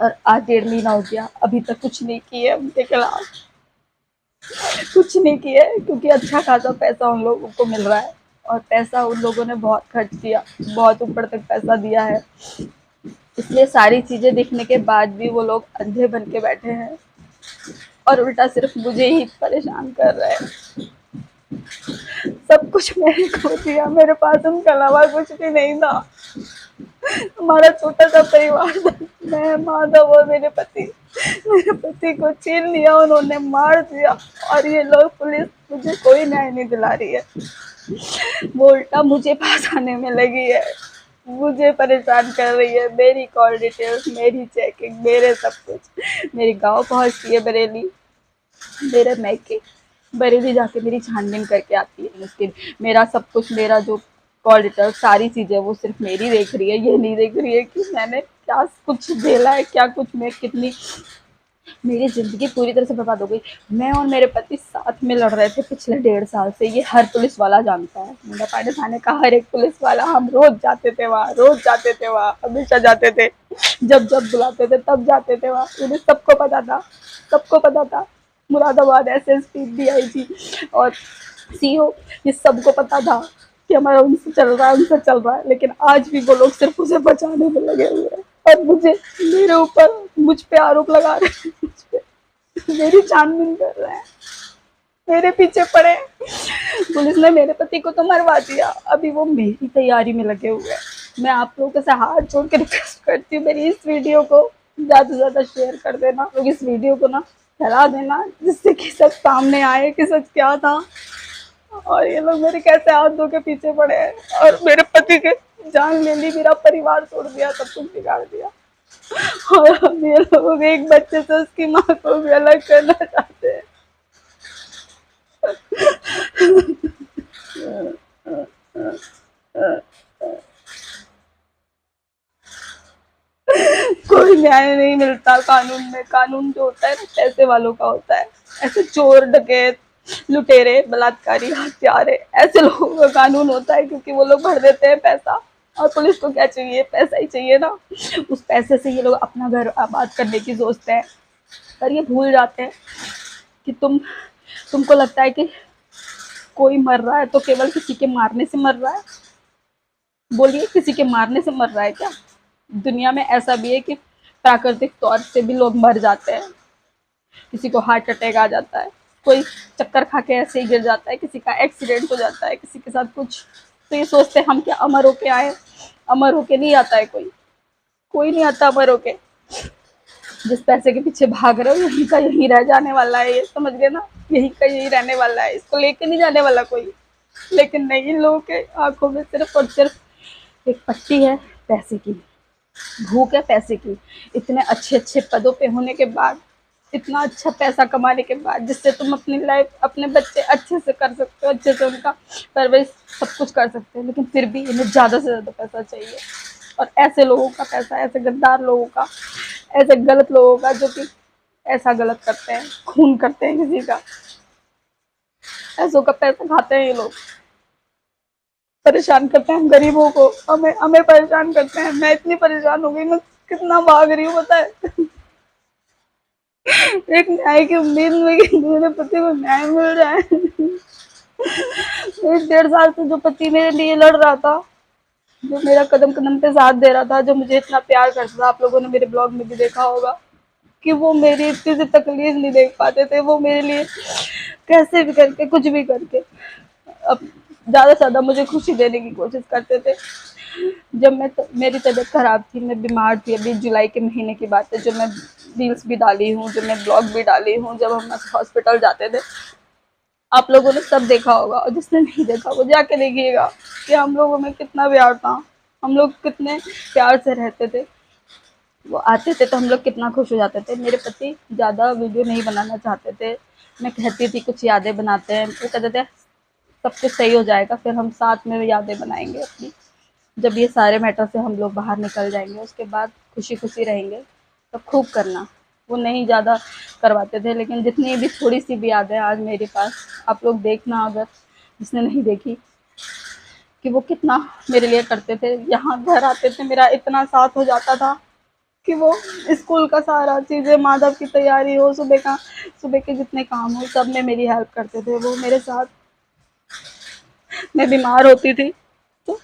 Speaker 1: और आज 1.5 महीना हो गया, अभी तक कुछ नहीं किया उनके खिलाफ, कुछ नहीं किया, क्योंकि अच्छा खासा पैसा उन लोगों को मिल रहा है, और पैसा उन लोगों ने बहुत खर्च किया, बहुत ऊपर तक पैसा दिया है। इसलिए सारी चीजें दिखने के बाद भी वो लोग अंधे बन के बैठे हैं और उल्टा सिर्फ मुझे ही परेशान कर रहे हैं। सब कुछ मैंने खो दिया, मेरे पास उनके अलावा कुछ भी नहीं था। हमारा छोटा सा परिवार था, मैं, माधव और मेरे पति को छीन लिया, उन्होंने मार दिया। और ये लोग, पुलिस मुझे कोई न्याय नहीं दिला रही है, वो उल्टा मुझे फंसाने में लगी है, मुझे परेशान कर रही है। मेरी कॉल डिटेल्स, मेरी चेकिंग, मेरे सब कुछ, मेरी गांव पहुंचती है बरेली, मेरे मैके बरेली जाके मेरी छानबीन करके आती है मुश्किल। मेरा सब कुछ, मेरा जो कॉल डिटेल्स, सारी चीज़ें वो सिर्फ मेरी देख रही है, ये नहीं देख रही है कि मैंने क्या कुछ झेला है, क्या कुछ, मैं कितनी, मेरी ज़िंदगी पूरी तरह से बर्बाद हो गई। मैं और मेरे पति साथ में लड़ रहे थे पिछले 1.5 साल से, ये हर पुलिस वाला जानता है, मुंडापाड़ी थाने का हर एक पुलिस वाला। हम रोज जाते थे वहाँ, रोज जाते थे वहाँ, हमेशा जाते थे, जब जब बुलाते थे तब जाते थे वहाँ। उन्हें सबको पता था, सबको पता था। मुरादाबाद एसएसपी, डीआईजी और सीओ, ये सबको पता था कि हमारा उनसे चल रहा है, उनसे चल रहा है। लेकिन आज भी वो लोग सिर्फ उसे बचाने में लगे हुए हैं, और मुझे, मेरे ऊपर, मुझ पे आरोप लगा रहे हैं, मुझ पे मेरी छानबीन कर रहे हैं, मेरे पीछे पड़े। पुलिस ने मेरे पति को तो मरवा दिया, अभी वो मेरी तैयारी में लगे हुए हैं। मैं आप लोगों से हाथ जोड़ के रिक्वेस्ट करती हूँ, मेरी इस वीडियो को ज़्यादा से ज़्यादा शेयर कर देना, लोग इस वीडियो को ना फैला देना, जिससे कि सच सामने आए कि सच क्या था। और ये लोग मेरे कैसे हाथ धो के पीछे पड़े हैं, और मेरे पति के जान ले ली, मेरा परिवार तोड़ दिया, सब कुछ बिगाड़ दिया। और हम ये लोग एक बच्चे से उसकी माँ को भी अलग करना चाहते हैं। कोई न्याय नहीं मिलता कानून में। कानून जो होता है ना, पैसे वालों का होता है। ऐसे चोर, डकैत, लुटेरे, बलात्कारी, हत्यारे, ऐसे लोगों का कानून होता है, क्योंकि वो लोग भर देते हैं पैसा। और पुलिस को क्या चाहिए? पैसा ही चाहिए ना। उस पैसे से ये लोग अपना घर आबाद करने की सोचते हैं, पर ये भूल जाते हैं कि तुमको लगता है कि कोई मर रहा है तो केवल किसी के मारने से मर रहा है? बोलिए, किसी के मारने से मर रहा है क्या? दुनिया में ऐसा भी है कि प्राकृतिक तौर से भी लोग मर जाते हैं, किसी को हार्ट अटैक आ जाता है, कोई चक्कर खा के ऐसे ही गिर जाता है, किसी का एक्सीडेंट हो जाता है, किसी के साथ कुछ, तो ये सोचते हैं हम क्या अमर होके आए। अमर होके नहीं आता है कोई, कोई नहीं आता अमर होके। जिस पैसे के पीछे भाग रहे हो यहीं का यहीं रह जाने वाला है, ये समझ गए ना, यहीं का यहीं रहने वाला है, इसको लेके नहीं जाने वाला कोई। लेकिन नहीं, इन लोगों के आंखों में सिर्फ और सिर्फ एक पट्टी है, पैसे की भूख है, पैसे की। इतने अच्छे अच्छे पदों पे होने के बाद, इतना अच्छा पैसा कमाने के बाद, जिससे तुम अपनी लाइफ, अपने बच्चे अच्छे से कर सकते हो, अच्छे से उनका परवरिश सब कुछ कर सकते हो, लेकिन फिर भी इन्हें ज़्यादा से ज़्यादा पैसा चाहिए। और ऐसे लोगों का पैसा, ऐसे गद्दार लोगों का, ऐसे गलत लोगों का, जो कि ऐसा गलत करते हैं, खून करते हैं किसी का, ऐसों का पैसा खाते हैं ये लोग। परेशान करते हैं गरीबों को, हमें हमें परेशान करते हैं। मैं इतनी परेशान हो गई, मैं कितना भाग रही हूँ पता है। एक न्याय की उम्मीद में कि मेरे पति को न्याय मिल जाए। 1.5 साल से जो पति मेरे लिए लड़ रहा था, जो मेरा कदम कदम पे साथ दे रहा था, जो मुझे इतना प्यार करता था, आप लोगों ने मेरे ब्लॉग में भी देखा होगा कि वो मेरी इतनी सी तकलीफ नहीं देख पाते थे। वो मेरे लिए कैसे भी करके, कुछ भी करके, अब ज़्यादा से ज़्यादा मुझे खुशी देने की कोशिश करते थे। जब मेरी तबीयत खराब थी, मैं बीमार थी, अभी जुलाई के महीने की बात है, जो मैं रील्स भी डाली हूँ, जो मैं ब्लॉग भी डाली हूँ, जब हम हॉस्पिटल जाते थे, आप लोगों ने सब देखा होगा। और जिसने नहीं देखा वो जाके देखिएगा कि हम लोगों में कितना प्यार था, हम लोग कितने प्यार से रहते थे। वो आते थे तो हम लोग कितना खुश हो जाते थे। मेरे पति ज़्यादा वीडियो नहीं बनाना चाहते थे, मैं कहती थी कुछ यादें बनाते हैं, वो कहते थे सब कुछ सही हो जाएगा, फिर हम साथ में यादें बनाएंगे अपनी, जब ये सारे मैटर से हम लोग बाहर निकल जाएंगे, उसके बाद खुशी खुशी रहेंगे, तो खूब करना। वो नहीं ज़्यादा करवाते थे, लेकिन जितनी भी थोड़ी सी भी यादें आज मेरे पास, आप लोग देखना अगर जिसने नहीं देखी, कि वो कितना मेरे लिए करते थे। यहाँ घर आते थे, मेरा इतना साथ हो जाता था कि वो स्कूल का सारा चीज़ें, माधव की तैयारी हो, सुबह के जितने काम हो, सब में मेरी हेल्प करते थे वो मेरे साथ। मैं बीमार होती थी तो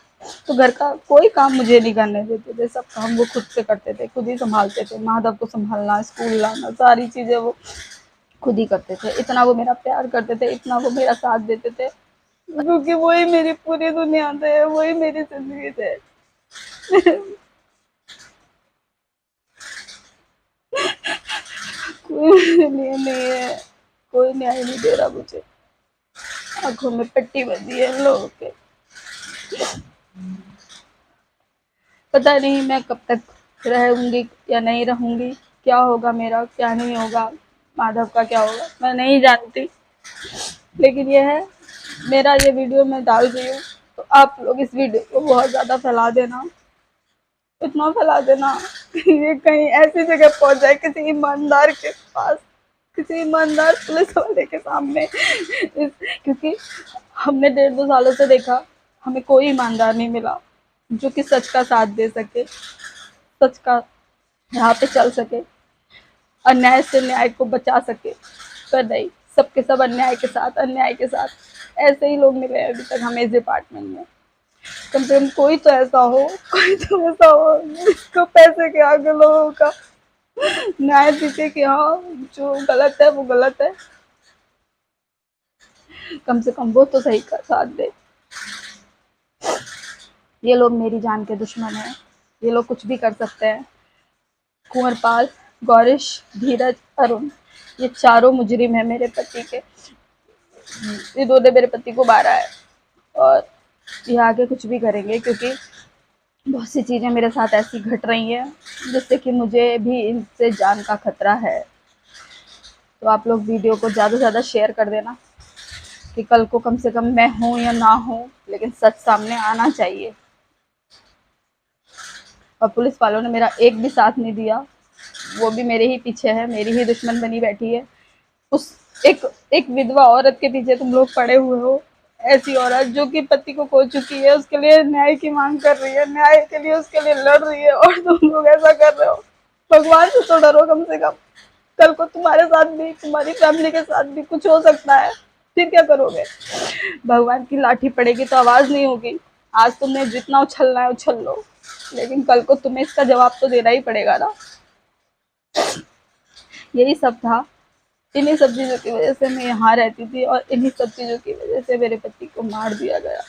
Speaker 1: तो घर का कोई काम मुझे नहीं करने देते थे, सब काम वो खुद से करते थे, खुद ही संभालते थे। माधव को संभालना, स्कूल लाना, सारी चीज़ें वो खुद ही करते थे। इतना वो मेरा प्यार करते थे, इतना वो मेरा साथ देते थे, क्योंकि वही मेरी पूरी दुनिया थे, वही मेरी जिंदगी थे। कोई मेरे लिए नहीं है, कोई न्याय नहीं दे रहा मुझे। आंखों में पट्टी बंधी है इन लोगों के। पता नहीं मैं कब तक रहूंगी या नहीं रहूंगी, क्या होगा मेरा, क्या नहीं होगा, माधव का क्या होगा, मैं नहीं जानती। लेकिन ये है, मेरा ये वीडियो मैं डाल रही हूँ, तो आप लोग इस वीडियो को बहुत ज़्यादा फैला देना, इतना फैला देना कि ये कहीं ऐसी जगह पहुंच जाए, किसी ईमानदार के पास, किसी ईमानदार पुलिस वाले के सामने। क्योंकि हमने 1.5-2 सालों से देखा, हमें कोई ईमानदार नहीं मिला जो कि सच का साथ दे सके, सच का यहाँ पे चल सके, अन्याय से न्याय को बचा सके। पर नहीं, सबके सब अन्याय के साथ, अन्याय के साथ ऐसे ही लोग मिले अभी तक हमें इस डिपार्टमेंट में। कम से कम कोई तो ऐसा हो, कोई तो ऐसा हो जिसको पैसे के आगे लोगों का न्याय दिखे कि हाँ जो गलत है वो गलत है, कम से कम वो तो सही का साथ दे। ये लोग मेरी जान के दुश्मन हैं, ये लोग कुछ भी कर सकते हैं। कुंवरपाल, गौरिश, धीरज, अरुण, ये चारों मुजरिम है मेरे पति के। इन्होंने मेरे पति को मारा है और ये आगे कुछ भी करेंगे, क्योंकि बहुत सी चीज़ें मेरे साथ ऐसी घट रही हैं जिससे कि मुझे भी इनसे जान का खतरा है। तो आप लोग वीडियो को ज़्यादा से ज़्यादा शेयर कर देना कि कल को कम से कम मैं हूँ या ना हूँ, लेकिन सच सामने आना चाहिए। और पुलिस वालों ने मेरा एक भी साथ नहीं दिया, वो भी मेरे ही पीछे है, मेरी ही दुश्मन बनी बैठी है। उस एक एक विधवा औरत के पीछे तुम लोग पड़े हुए हो, ऐसी औरत जो कि पति को खो चुकी है, उसके लिए न्याय की मांग कर रही है, न्याय के लिए उसके लिए लड़ रही है, और तुम लोग ऐसा कर रहे हो। भगवान से तो डरो कम से कम, कल को तुम्हारे साथ भी, तुम्हारी फैमिली के साथ भी कुछ हो सकता है, फिर क्या करोगे। भगवान की लाठी पड़ेगी तो आवाज नहीं होगी। आज तुमने जितना उछलना है उछल लो, लेकिन कल को तुम्हें इसका जवाब तो देना ही पड़ेगा ना। यही सब था, इन्हीं सब चीज़ों की वजह से मैं यहाँ रहती थी और इन्हीं सब चीज़ों की वजह से मेरे पति को मार दिया गया।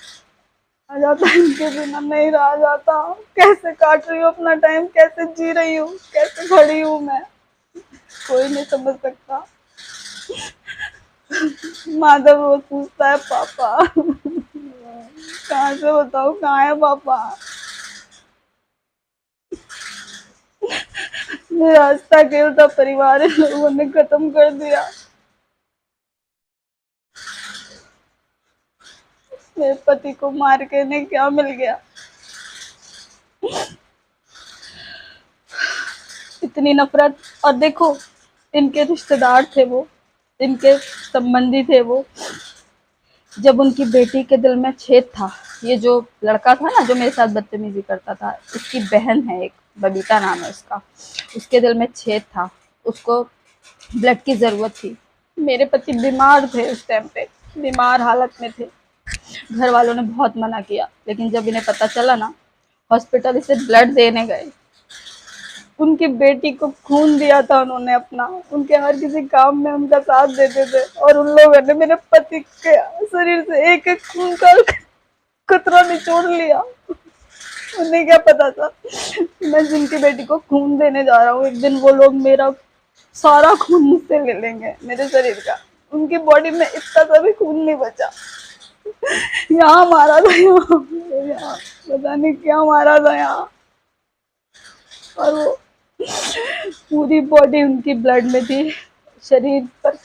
Speaker 1: आ जाता इनके बिना नहीं रहा जाता। कैसे काट रही हूँ अपना टाइम, कैसे जी रही हूँ, कैसे खड़ी हूँ मैं, कोई नहीं समझ सकता। माधव रोज पूछता है पापा, कहाँ से बताओ कहाँ है पापा। मेरा हंसता खेलता परिवार इन लोगों ने खत्म कर दिया। मेरे पति को मार के ने क्या मिल गया। इतनी नफरत। और देखो, इनके रिश्तेदार थे वो, इनके संबंधी थे वो। जब उनकी बेटी के दिल में छेद था, ये जो लड़का था ना जो मेरे साथ बदतमीजी करता था, इसकी बहन है एक, बबीता नाम है उसका, उसके दिल में छेद था, उसको ब्लड की जरूरत थी। मेरे पति बीमार थे उस टाइम पे, बीमार हालत में थे। घर वालों ने बहुत मना किया, लेकिन जब इन्हें पता चला ना, हॉस्पिटल इसे ब्लड देने गए। उनकी बेटी को खून दिया था उन्होंने अपना, उनके हर किसी काम में उनका साथ देते थे। और उन लोगों ने मेरे पति के शरीर से एक एक खून का कतरा निचोड़ लिया। उन्हें क्या पता था मैं जिनकी बेटी को खून देने जा रहा हूँ, एक दिन वो लोग मेरा सारा खून मुझसे ले लेंगे, मेरे शरीर का। उनकी बॉडी में इतना सा भी खून नहीं बचा। यहाँ मारा था, यहाँ पता नहीं क्या मारा था यहाँ। और वो पूरी बॉडी उनकी ब्लड में थी, शरीर पर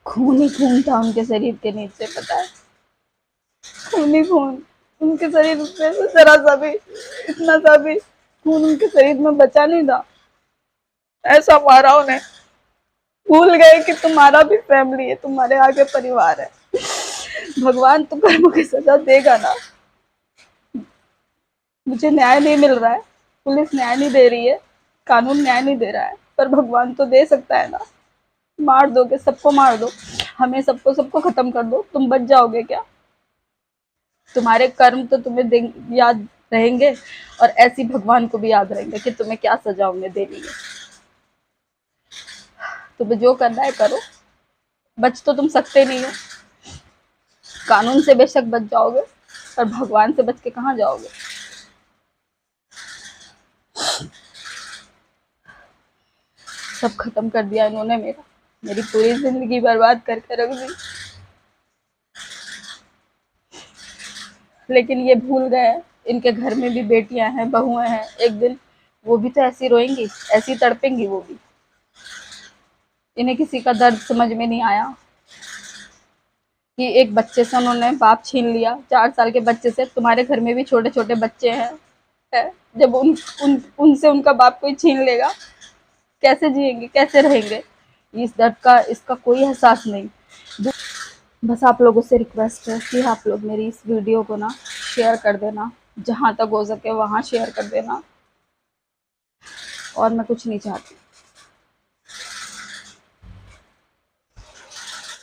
Speaker 1: खून ही खून था उनके शरीर के नीचे, पता है, खून ही खून। उनके शरीर में से जरा सा भी, इतना सा भी खून उनके शरीर में बचा नहीं था। ऐसा मारा उन्हें, भूल गए कि तुम्हारा भी फैमिली है, तुम्हारे आगे परिवार है। भगवान तो कर्मों की सजा देगा ना। मुझे न्याय नहीं मिल रहा है, पुलिस न्याय नहीं दे रही है, कानून न्याय नहीं दे रहा है, पर भगवान तो दे सकता है ना। मार दोगे सबको, मार दो, हमें सबको सबको खत्म कर दो, तुम बच जाओगे क्या? तुम्हारे कर्म तो तुम्हें याद रहेंगे, और ऐसी भगवान को भी याद रहेंगे कि तुम्हें क्या सजा उन्हें देनी है। तुम्हें जो करना है करो, बच तो तुम सकते नहीं हो। कानून से बेशक बच जाओगे, पर भगवान से बच के कहाँ जाओगे। सब खत्म कर दिया इन्होंने मेरा, मेरी पूरी जिंदगी बर्बाद करके रख दी। लेकिन ये भूल गए, इनके घर में भी बेटियां हैं, बहुएं हैं, एक दिन वो भी तो ऐसी रोएंगी, ऐसी तड़पेंगी वो भी। इन्हें किसी का दर्द समझ में नहीं आया कि एक बच्चे से उन्होंने बाप छीन लिया, 4 साल के बच्चे से। तुम्हारे घर में भी छोटे छोटे बच्चे हैं, है? जब उनसे उनका बाप कोई छीन लेगा, कैसे जिएंगे, कैसे रहेंगे? इस दर्द का इसका कोई एहसास नहीं। बस आप लोगों से रिक्वेस्ट है कि आप लोग मेरी इस वीडियो को ना शेयर कर देना, जहाँ तक हो सके वहाँ शेयर कर देना, और मैं कुछ नहीं चाहती।